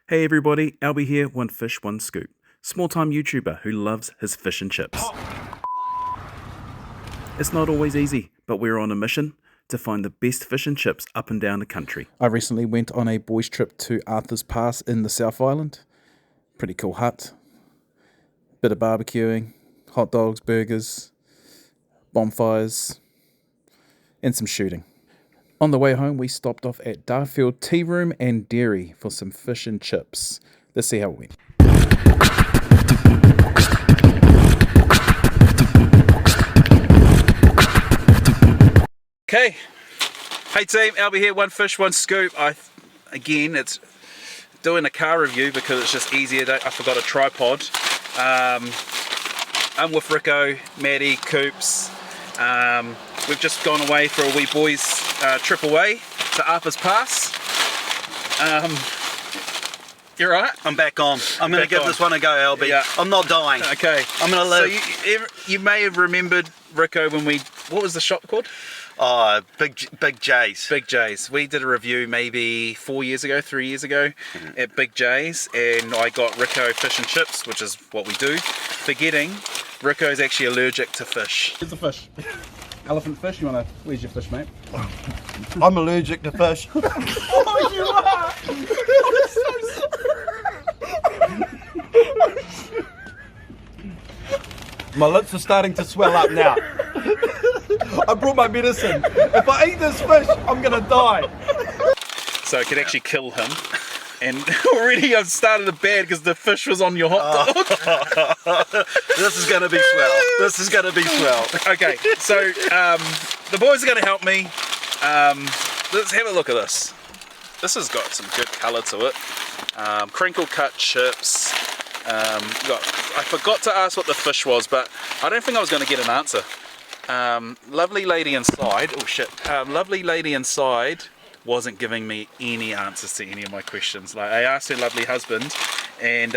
Hey everybody, Alby here, one fish, one scoop. Small-time YouTuber who loves his fish and chips. It's not always easy, but we're on a mission to find the best fish and chips up and down the country. I recently went on a boys' trip to Arthur's Pass in the South Island. Pretty cool hut. Bit of barbecuing, hot dogs, burgers, bonfires, and some shooting. On the way home, we stopped off at Darfield Tearoom and Dairy for some fish and chips. Let's see how it went. Okay, hey team, Alby here, one fish, one scoop. Again, it's doing a car review because it's just easier. I forgot a tripod. I'm with Ricco, Matty, Coops. We've just gone away for a wee boys trip away to Arthur's Pass. You're right. I'm back on. I'm going to give this one a go, Alby. Yeah. I'm not dying. Okay. I'm going to live. So you may have remembered Ricco when what was the shop called? Oh, Big J's. Big J's. We did a review maybe 3 years ago at Big J's, and I got Ricco fish and chips, which is what we do. Forgetting, Ricco is actually allergic to fish. Here's the fish. Elephant fish. Where's your fish, mate? I'm allergic to fish. Oh, you are! My lips are starting to swell up now. I brought my medicine. If I eat this fish, I'm going to die. So it could actually kill him. And already I've started a bad because the fish was on your hot dog. This is going to be swell. This is going to be swell. Okay, so the boys are going to help me. Let's have a look at this. This has got some good colour to it. Crinkle cut chips. I forgot to ask what the fish was, but I don't think I was going to get an answer. Lovely lady inside. Oh shit. Lovely lady inside wasn't giving me any answers to any of my questions. Like I asked her lovely husband, and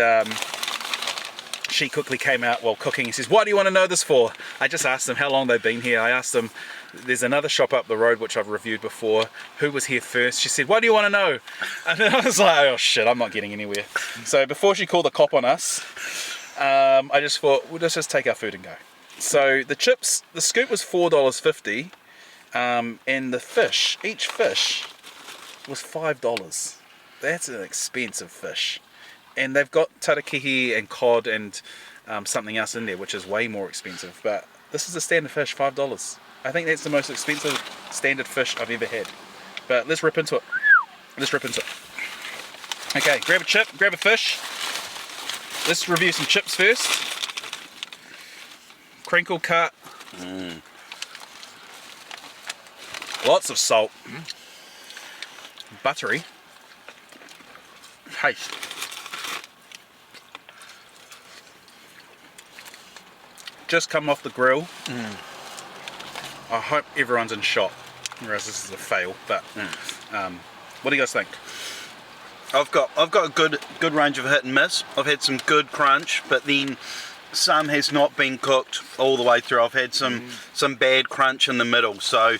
she quickly came out while cooking. He says, "What do you want to know this for?" I just asked them how long they've been here. I asked them, there's another shop up the road which I've reviewed before, who was here first. She said, "What do you want to know?" And I was like, oh shit, I'm not getting anywhere. So before she called the cop on us, I just thought, well, let's just take our food and go. So the chips, the scoop was $4.50, and the fish, each fish was $5. That's an expensive fish. And they've got tarakihi and cod and something else in there, which is way more expensive. But this is a standard fish, $5. I think that's the most expensive standard fish I've ever had. But let's rip into it. Okay, grab a chip, grab a fish. Let's review some chips first. Crinkle cut. Lots of salt. Buttery. Taste. Just come off the grill. I hope everyone's in shock, whereas this is a fail. But what do you guys think? I've got a good range of hit and miss. I've had some good crunch, but then some has not been cooked all the way through. I've had some bad crunch in the middle. So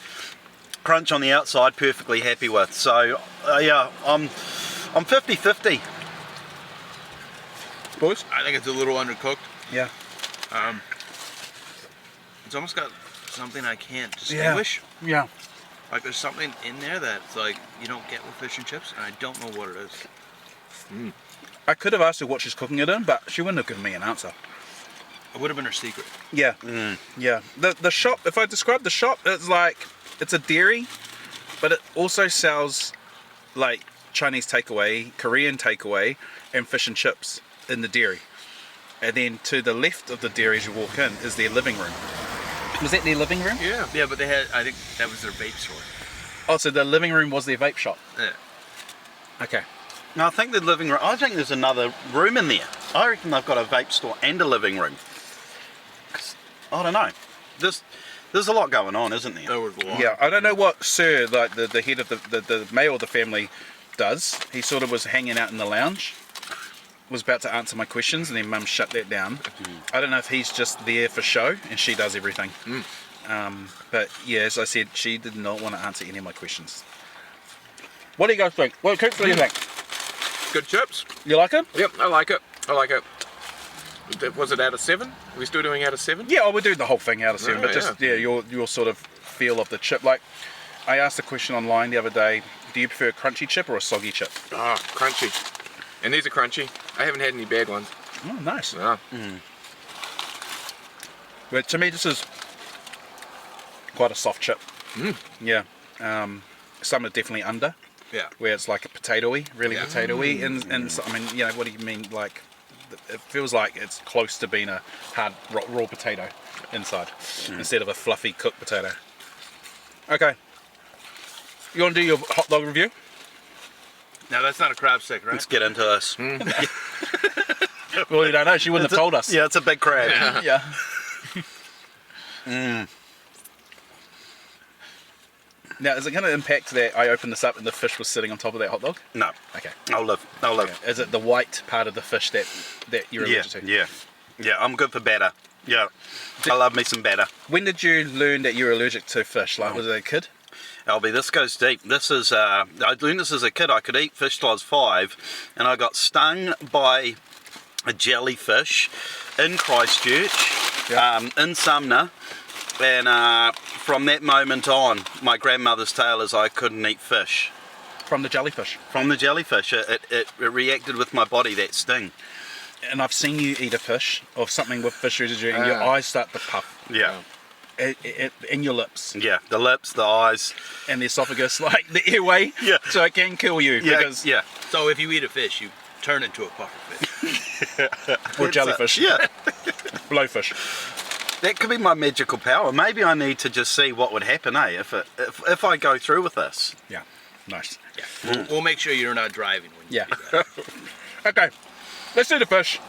crunch on the outside, perfectly happy with. So yeah, I'm 50-50. Boys? I think it's a little undercooked. Yeah. It's almost got something I can't distinguish. Yeah. Like there's something in there that's like you don't get with fish and chips, and I don't know what it is. I could have asked her what she's cooking it in, but she wouldn't have given me an answer. It would have been her secret. Yeah. Yeah. The shop, if I describe the shop, it's a dairy, but it also sells like Chinese takeaway, Korean takeaway, and fish and chips in the dairy. And then to the left of the dairy as you walk in is their living room. Was that their living room? Yeah, but I think that was their vape store. Oh, so the living room was their vape shop? Yeah. Okay. Now I think I think there's another room in there. I reckon they've got a vape store and a living room. I don't know. There's a lot going on, isn't there? There was a lot. Yeah, I don't know what Sir, like the head of the male of the family, does. He sort of was hanging out in the lounge, was about to answer my questions, and then Mum shut that down. I don't know if he's just there for show and she does everything. But yeah, as I said, she did not want to answer any of my questions. What do you guys think? What do you think? Good chips. You like it? Yep, I like it. Was it out of 7? Are we still doing out of 7? Yeah, we're doing the whole thing out of 7, Oh, but just your sort of feel of the chip. Like, I asked a question online the other day. Do you prefer a crunchy chip or a soggy chip? Ah, crunchy. And these are crunchy. I haven't had any bad ones. Oh, nice. Yeah. But to me, this is quite a soft chip. Yeah. Some are definitely under, Yeah. where it's like a potatoey, really Yeah. potatoey. And so, I mean, you know, what do you mean? Like, it feels like it's close to being a hard raw potato inside instead of a fluffy cooked potato. Okay. You want to do your hot dog review? Now that's not a crab stick, right? Let's get into this. Well, you don't know. She wouldn't have told us. Yeah, it's a big crab. Yeah. Now, is it going to impact that I opened this up and the fish was sitting on top of that hot dog? No, Okay. I'll live. I'll live. Okay. Is it the white part of the fish that you're Yeah, allergic to? yeah. I'm good for batter. Yeah, I love me some batter. When did you learn that you were allergic to fish? Like, was it a kid? Alby, this goes deep. This is, I learned this as a kid. I could eat fish till I was 5, and I got stung by a jellyfish in Christchurch, in Sumner, and from that moment on, my grandmother's tale is I couldn't eat fish. From the jellyfish. From the jellyfish, it reacted with my body, that sting. And I've seen you eat a fish or something with fish residue and your eyes start to puff. Yeah. In your lips. Yeah, the lips, the eyes. And the esophagus, like the airway. Yeah. So it can kill you. Yeah, Because, yeah. So if you eat a fish, you turn into a pufferfish. Or jellyfish. Yeah. Blowfish. That could be my magical power. Maybe I need to just see what would happen, if I go through with this. Yeah. Nice. Yeah. We'll make sure you're not driving when you Yeah. do that. Okay. Let's do the fish.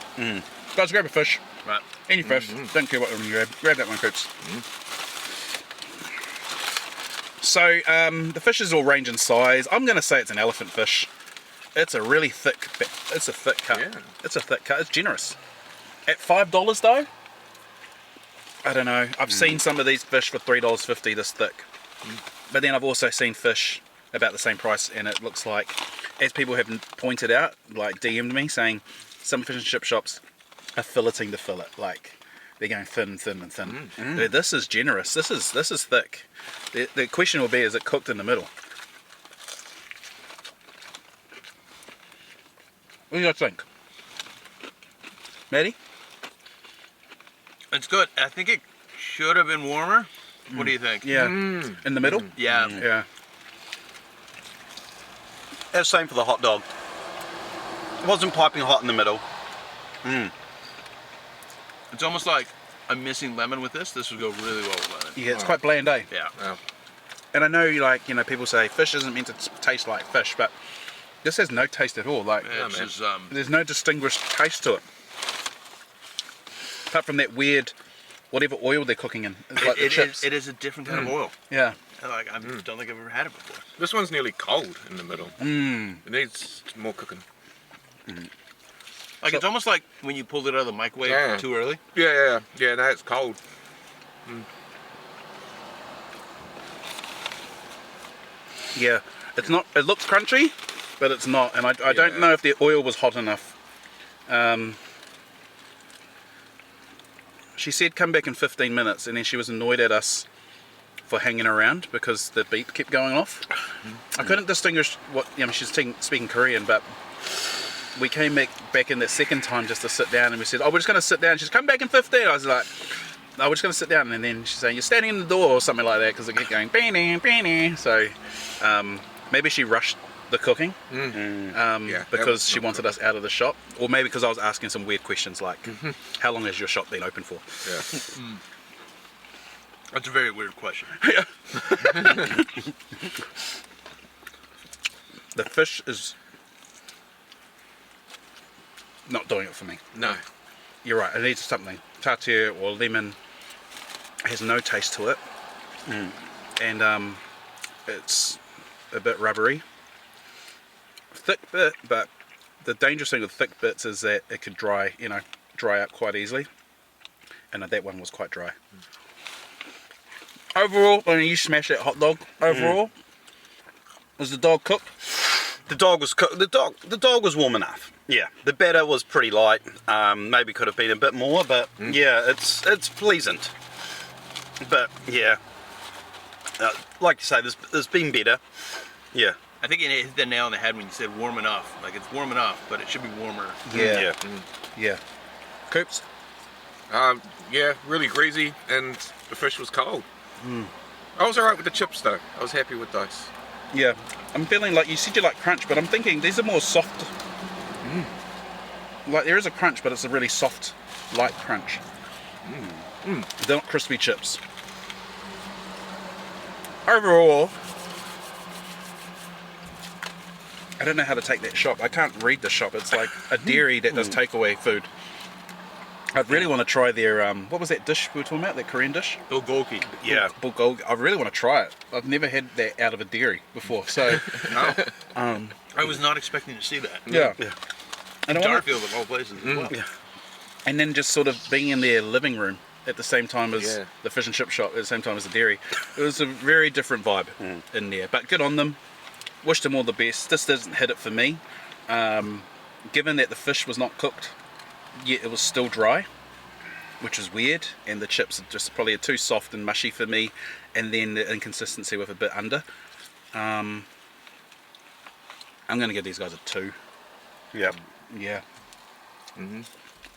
Guys, grab a fish. Right. Any fish. Don't care what one you grab. Grab that one, Coops. So, the fishes all range in size. I'm going to say it's an elephant fish. It's a really thick, it's a thick cut. Yeah. It's a thick cut. It's generous. At $5 though, I don't know. I've seen some of these fish for $3.50 this thick. But then I've also seen fish about the same price, and it looks like, as people have pointed out, like DM'd me saying, some fish and chip shops are filleting the fillet, like they're going thin and thin. But this is generous. This is thick. The question will be, is it cooked in the middle? What do you guys think? Matty? It's good. I think it should have been warmer. What do you think? Yeah. In the middle? Yeah. Yeah. That's the same for the hot dog. It wasn't piping hot in the middle. It's almost like I'm missing lemon with this. This would go really well with lemon. Yeah, it's quite bland, eh? Yeah. Yeah. And I know, like, you know, people say fish isn't meant to taste like fish, but this has no taste at all. Like, It's just, there's no distinguished taste to it. Apart from that weird, whatever oil they're cooking in. It's like the chips. it is a different kind of oil. Yeah. Like I don't think I've ever had it before. This one's nearly cold in the middle. It needs more cooking. Like it's almost like when you pulled it out of the microwave Yeah. too early. Yeah, no, it's cold. Yeah. It's not, it looks crunchy, but it's not. And I don't know if the oil was hot enough. She said come back in 15 minutes, and then she was annoyed at us for hanging around because the beep kept going off. I couldn't distinguish what, you know, she's speaking Korean, but we came back in that second time just to sit down, and we said, oh, we're just going to sit down. She's come back in 15. I was like, no, we're just going to sit down. And then she's saying, you're standing in the door or something like that, because it kept going, bang. So maybe she rushed the cooking because she wanted us out of the shop, or maybe because I was asking some weird questions like, how long has your shop been open for? Yeah. That's a very weird question. The fish is not doing it for me. No. You're right, it needs something. Tartare or lemon has no taste to it, and it's a bit rubbery. Thick bit, but the dangerous thing with thick bits is that it could dry out quite easily, and that one was quite dry. Overall, when you smash that hot dog, overall, was the dog cooked? The dog was cooked. The dog was warm enough. Yeah, the batter was pretty light. Maybe could have been a bit more, but yeah, it's pleasant. But yeah, like you say, there's been better. Yeah. I think you hit the nail on the head when you said warm enough. Like it's warm enough, but it should be warmer. Yeah. Yeah. Yeah. Coops? Yeah, really greasy, and the fish was cold. I was alright with the chips though. I was happy with those. Yeah. I'm feeling like, you said you like crunch, but I'm thinking these are more soft. Like there is a crunch, but it's a really soft, light crunch. They're not crispy chips. Overall, I don't know how to take that shop. I can't read the shop. It's like a dairy that does takeaway food. I'd really want to try their, what was that dish we were talking about, that Korean dish? Bulgogi. Yeah. Bulgogi. I really want to try it. I've never had that out of a dairy before, so... I was not expecting to see that. Yeah. And I wanna- Darfield of all places as well. Yeah. And then just sort of being in their living room at the same time as Yeah. the fish and chip shop, at the same time as the dairy. It was a very different vibe in there. But good on them. Wish them all the best. This doesn't hit it for me. Given that the fish was not cooked, yet it was still dry, which is weird. And the chips are just probably too soft and mushy for me. And then the inconsistency with a bit under. I'm going to give these guys a 2. Yeah. Yeah.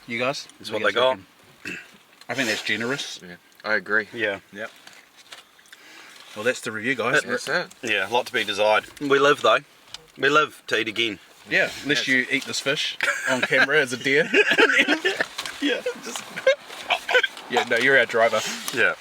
You guys? That's What what do you they guys reckon? I think that's generous. Yeah, I agree. Yeah. Yep. Well, that's the review, guys. That's it. Yeah. A lot to be desired. We live though. We live to eat again. Yeah, unless you eat this fish on camera as a deer. Yeah. Yeah, no, you're our driver. Yeah.